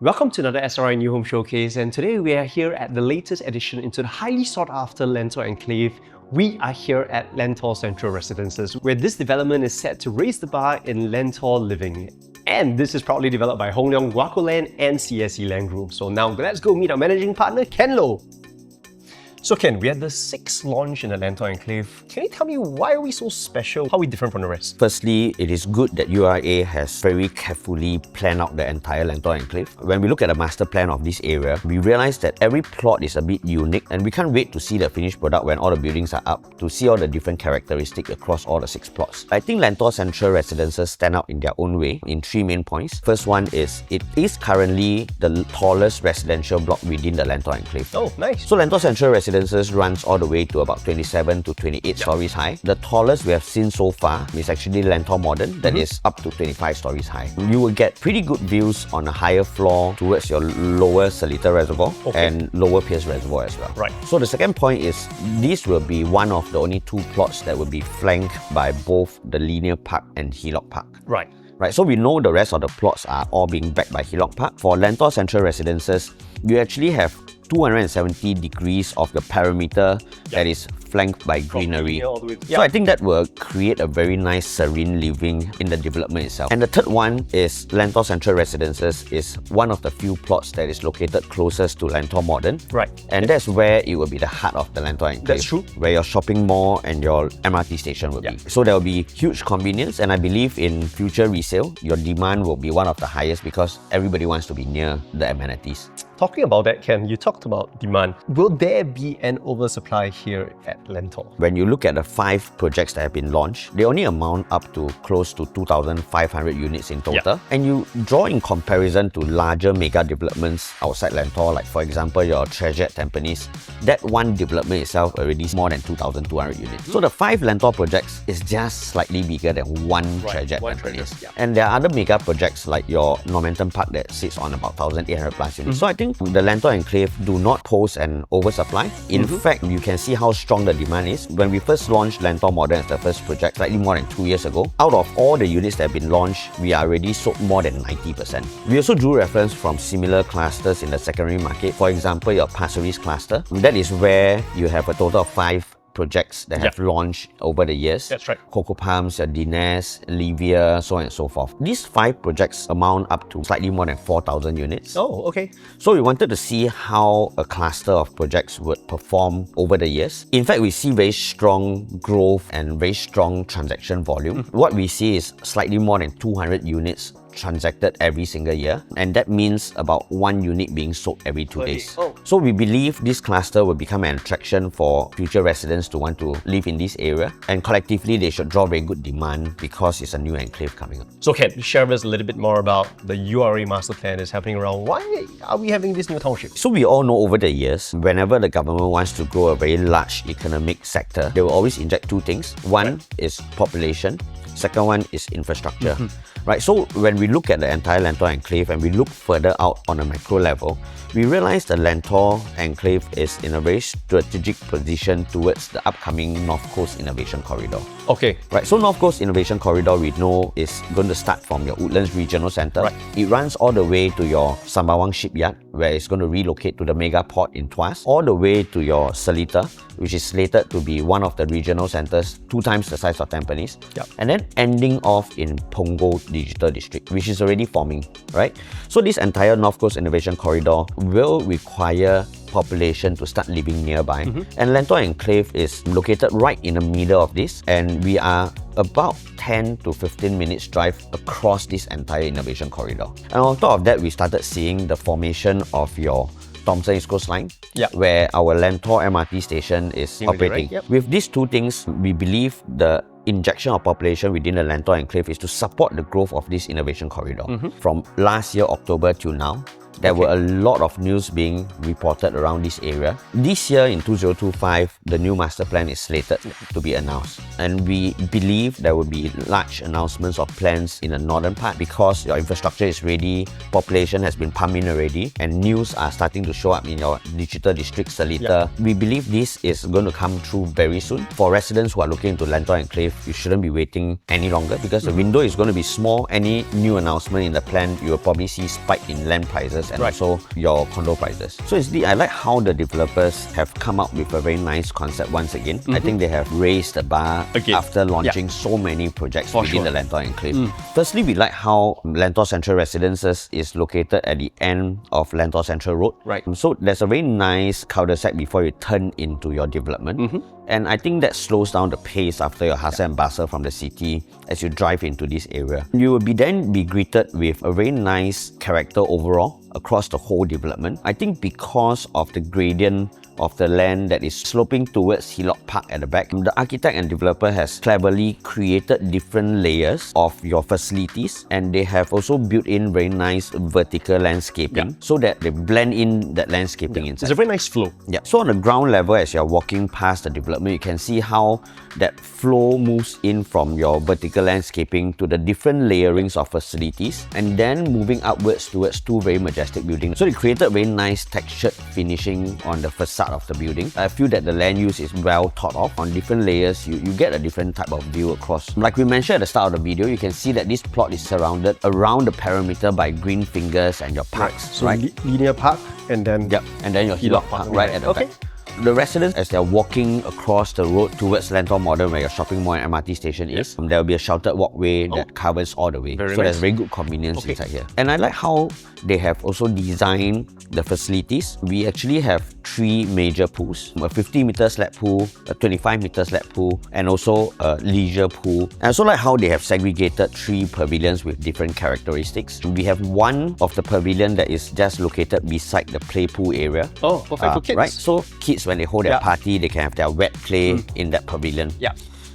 Welcome to another SRI New Home Showcase, and today we are here at the latest addition into the highly sought after Lentor Enclave. We are here at Lentor Central Residences, where this development is set to raise the bar in Lentor living. And this is proudly developed by Hong Leong Guaco Land and CSE Land Group. So now let's go meet our managing partner, Ken Loh. So Ken, we had the 6th launch in the Lentor Enclave. Can you tell me why are we so special? How are we different from the rest? Firstly, it is good that URA has very carefully planned out the entire Lentor Enclave. When we look at the master plan of this area, we realize that every plot is a bit unique and we can't wait to see the finished product when all the buildings are up, to see all the different characteristics across all the 6 plots. I think Lentor Central Residences stand out in their own way in 3 main points. First one is, it is currently the tallest residential block within the Lentor Enclave. Oh, nice. So Lentor Central Residences runs all the way to about 27 to 28 stories high. The tallest we have seen so far is actually Lentor Modern, that is up to 25 stories high. You will get pretty good views on a higher floor towards your lower Seletar Reservoir and lower Pierce Reservoir as well. Right. So the second point is, this will be one of the only 2 plots that will be flanked by both the Linear Park and Hillock Park. Right. Right, so we know the rest of the plots are all being backed by Hillock Park. For Lentor Central Residences, you actually have 270 degrees of the perimeter that is flanked by greenery. So I think that will create a very nice serene living in the development itself. And the third one is Lentor Central Residences is one of the few plots that is located closest to Lentor Modern. Right. And that's where it will be the heart of the Lentor Enclave. That's true. Where your shopping mall and your MRT station will be. So there will be huge convenience, and I believe in future resale, your demand will be one of the highest because everybody wants to be near the amenities. Talking about that, Ken, you talked about demand. Will there be an oversupply here at Lentor? When you look at the 5 projects that have been launched, they only amount up to close to 2,500 units in total. And you draw in comparison to larger mega developments outside Lentor, like for example your Treasure at Tampines, that one development itself already is more than 2,200 units. So the 5 Lentor projects is just slightly bigger than one Treasure at Tampines. And there are other mega projects like your Normanton Park that sits on about 1,800 plus units. So I think the Lentor Enclave do not pose an oversupply. In fact, you can see how strong the demand is. When we first launched Lentor Modern as the first project, slightly more than 2 years ago, out of all the units that have been launched, we are already sold more than 90%. We also drew reference from similar clusters in the secondary market. For example, your Pasir Ris cluster. That is where you have a total of 5 projects that have launched over the years. That's right. Coco Palms, Dines, Livia, so on and so forth. These 5 projects amount up to slightly more than 4,000 units. Oh, okay. So we wanted to see how a cluster of projects would perform over the years. In fact, we see very strong growth and very strong transaction volume. What we see is slightly more than 200 units transacted every single year, and that means about 1 unit being sold every 2 days. So we believe this cluster will become an attraction for future residents to want to live in this area, and collectively they should draw very good demand because it's a new enclave coming up. So Ken, share with us a little bit more about the URA master plan that's happening around. Why are we having this new township? So we all know over the years, whenever the government wants to grow a very large economic sector, they will always inject 2 things. One is population, second one is infrastructure. Right, so when we look at the entire Lentor Enclave and we look further out on a macro level, we realize the Lentor Enclave is in a very strategic position towards the upcoming North Coast Innovation Corridor. Okay. Right, so North Coast Innovation Corridor we know is going to start from your Woodlands Regional Centre. Right. It runs all the way to your Sembawang Shipyard, where it's going to relocate to the mega port in Tuas, all the way to your Seletar, which is slated to be one of the regional centres 2 times the size of Tampines. And then ending off in Punggol Digital District, which is already forming, right? So this entire North Coast Innovation Corridor will require population to start living nearby. And Lentor Enclave is located right in the middle of this, and we are about 10 to 15 minutes drive across this entire innovation corridor. And on top of that, we started seeing the formation of your Thomson East Coast Line, where our Lentor MRT station is operating. With these 2 things, we believe the injection of population within the Lentor Enclave is to support the growth of this innovation corridor. From last year, October till now, there were a lot of news being reported around this area. This year in 2025, the new master plan is slated to be announced. and we believe there will be large announcements of plans in the northern part because your infrastructure is ready, population has been pumped in already, and news are starting to show up in your digital district Seletar. We believe this is going to come through very soon. For residents who are looking into Lentor Enclave, you shouldn't be waiting any longer because the window is going to be small. Any new announcement in the plan, you will probably see spike in land prices and also your condo prices. So I like how the developers have come up with a very nice concept once again. I think they have raised the bar after launching so many projects within the Lentor Enclave. Firstly, we like how Lentor Central Residences is located at the end of Lentor Central Road. So there's a very nice cul-de-sac before you turn into your development. And I think that slows down the pace after your hustle and bustle from the city as you drive into this area. You will then be greeted with a very nice character overall across the whole development. I think because of the gradient of the land that is sloping towards Hillock Park at the back, the architect and developer has cleverly created different layers of your facilities, and they have also built in very nice vertical landscaping so that they blend in that landscaping inside. It's a very nice flow. So on the ground level, as you're walking past the development, you can see how that flow moves in from your vertical landscaping to the different layerings of facilities, and then moving upwards towards two very majestic buildings. So they created very nice textured finishing on the facade of the building. I feel that the land use is well thought of. On different layers, you get a different type of view across. Like we mentioned at the start of the video, you can see that this plot is surrounded around the perimeter by green fingers and your parks. So linear park and then and then your Hillock Park right at the back. The residents, as they're walking across the road towards Lentor Modern, where your shopping mall and MRT station is, there will be a sheltered walkway that covers all the way. So there's very good convenience inside here. And I like how they have also designed the facilities. We actually have 3 major pools, a 50-meter slab pool, a 25-meter slab pool, and also a leisure pool. I also like how they have segregated 3 pavilions with different characteristics. We have one of the pavilion that is just located beside the play pool area. Oh, perfect for kids. Right? So kids, when they hold their party, they can have their wet play in that pavilion.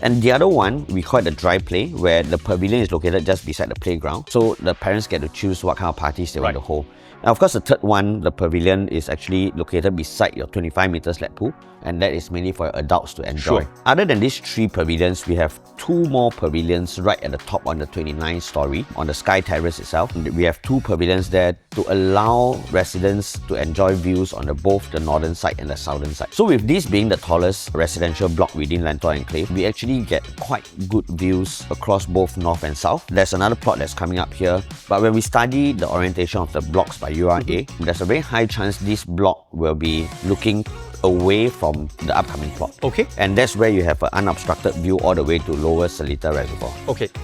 And the other one, we call it the dry play, where the pavilion is located just beside the playground. So the parents get to choose what kind of parties they want to hold. And of course, the third one, the pavilion, is actually located beside your 25-meter slab pool, and that is mainly for adults to enjoy. Other than these 3 pavilions, we have 2 more pavilions right at the top on the 29th story, on the Sky Terrace itself. We have 2 pavilions there to allow residents to enjoy views on both the northern side and the southern side. So with this being the tallest residential block within Lentor Enclave, we actually get quite good views across both north and south. There's another plot that's coming up here, but when we study the orientation of the blocks by URA, there's a very high chance this block will be looking away from the upcoming plot. And that's where you have an unobstructed view all the way to Lower Seletar Reservoir.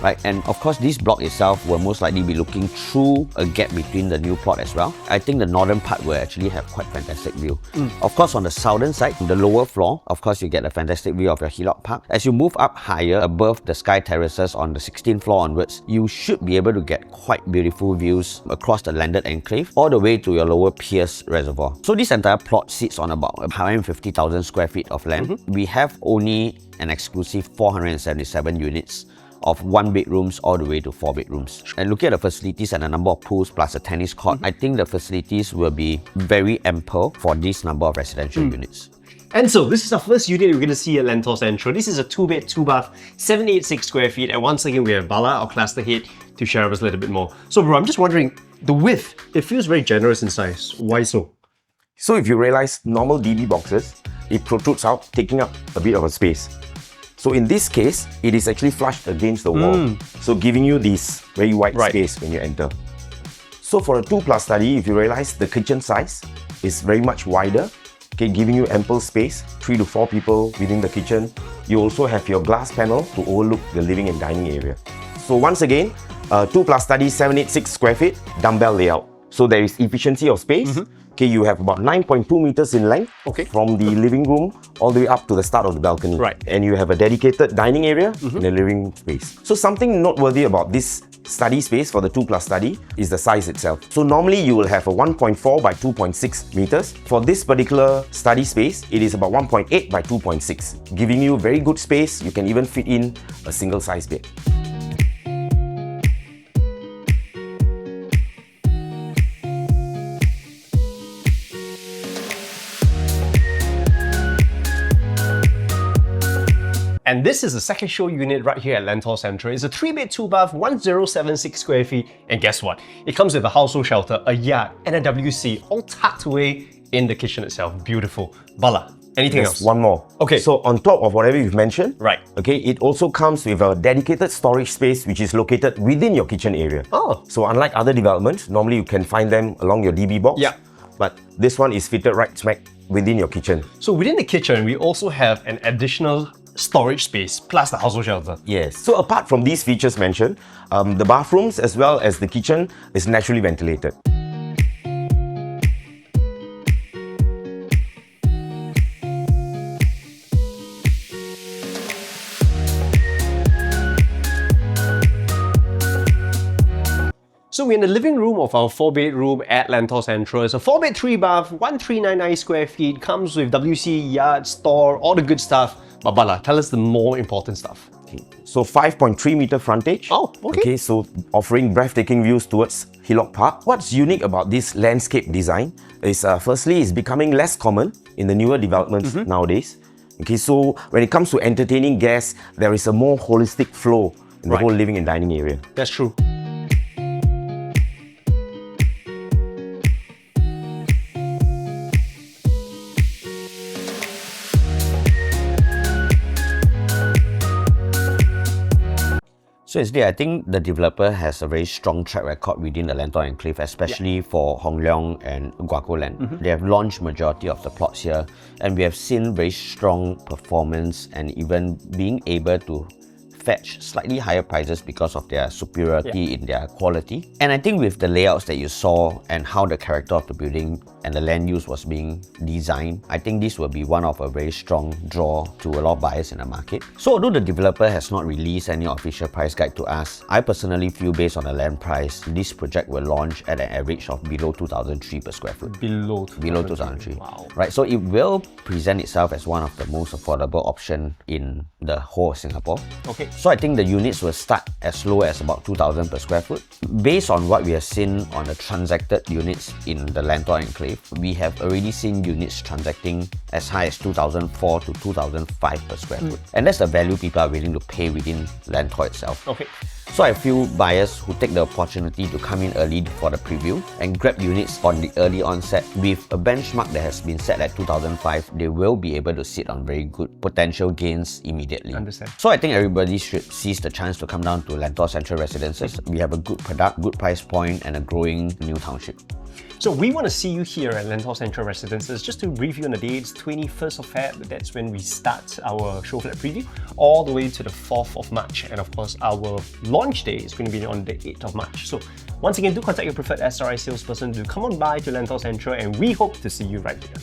Right? And of course, this block itself will most likely be looking through a gap between the new plot as well. I think the northern part will actually have quite fantastic view. Of course, on the southern side, the lower floor, of course, you get a fantastic view of your Hillock Park. As you move up higher above the Sky Terraces on the 16th floor onwards, you should be able to get quite beautiful views across the landed enclave all the way to your Lower Pierce Reservoir. So this entire plot sits on about 150,000 square feet of land. We have only an exclusive 477 units of 1 bedrooms all the way to 4 bedrooms. And looking at the facilities and the number of pools plus a tennis court, I think the facilities will be very ample for this number of residential units. And so this is our first unit we're going to see at Lentor Central. This is a 2-bed, 2-bath, 786 square feet. And once again, we have Bala, our cluster head, to share with us a little bit more. So bro, I'm just wondering, the width, it feels very generous in size. Why so? So if you realize normal DB boxes, it protrudes out, taking up a bit of a space. So in this case, it is actually flushed against the wall, so giving you this very wide space when you enter. So for a 2+ study, if you realize the kitchen size is very much wider, giving you ample space, 3 to 4 people within the kitchen. You also have your glass panel to overlook the living and dining area. So once again, 2+ study, 786 square feet, dumbbell layout. So there is efficiency of space. You have about 9.2 meters in length from the living room all the way up to the start of the balcony. And you have a dedicated dining area in the living space. So something noteworthy about this study space for the 2+ study is the size itself. So normally you will have a 1.4 by 2.6 meters. For this particular study space, it is about 1.8 by 2.6, giving you very good space. You can even fit in a single size bed. And this is the second show unit right here at Lentor Central. It's a 3-bed, 2-bath, 1076 square feet. And guess what? It comes with a household shelter, a yard, and a WC, all tucked away in the kitchen itself. Beautiful. Bala, anything else? One more. Okay. So on top of whatever you've mentioned, Right. Okay, it also comes with a dedicated storage space which is located within your kitchen area. Oh. So unlike other developments, normally you can find them along your DB box. Yeah. But this one is fitted right smack within your kitchen. So within the kitchen, we also have an additional storage space plus the household shelter. Yes. So apart from these features mentioned, the bathrooms as well as the kitchen is naturally ventilated. So we're in the living room of our 4-bedroom at Lentor Central. It's a 4-bed, 3-bath, 1399 square feet, comes with WC, yard, store, all the good stuff. But Bala, tell us the more important stuff. Okay. So 5.3 meter frontage. Oh, okay. So offering breathtaking views towards Hillock Park. What's unique about this landscape design is firstly, it's becoming less common in the newer developments nowadays. Okay, so when it comes to entertaining guests, there is a more holistic flow in the whole living and dining area. That's true. So instead, I think the developer has a very strong track record within the Lentor Enclave, especially for Hong Leong and Guaco Land. They have launched majority of the plots here, and we have seen very strong performance and even being able to fetch slightly higher prices because of their superiority in their quality. And I think with the layouts that you saw and how the character of the building and the land use was being designed, I think this will be one of a very strong draw to a lot of buyers in the market. So although the developer has not released any official price guide to us, I personally feel based on the land price, this project will launch at an average of below 2,003 per square foot. Below 2,003. Wow. Right, so it will present itself as one of the most affordable option in the whole of Singapore. Okay. So I think the units will start as low as about 2,000 per square foot. Based on what we have seen on the transacted units in the Lentor Enclave, we have already seen units transacting as high as 2,004 to 2,005 per square foot. And that's the value people are willing to pay within Lentor itself. Okay. So I feel buyers who take the opportunity to come in early for the preview and grab units on the early onset with a benchmark that has been set at 2005, they will be able to sit on very good potential gains immediately. Understand. So I think everybody should seize the chance to come down to Lentor Central Residences. We have a good product, good price point, and a growing new township. So we want to see you here at Lentor Central Residences. Just to review on the dates, 21st of Feb, that's when we start our show flat preview, all the way to the 4th of March. And of course, our launch day is going to be on the 8th of March. So once again, do contact your preferred SRI salesperson to come on by to Lentor Central, and we hope to see you right here.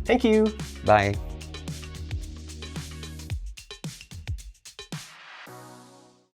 Thank you. Bye.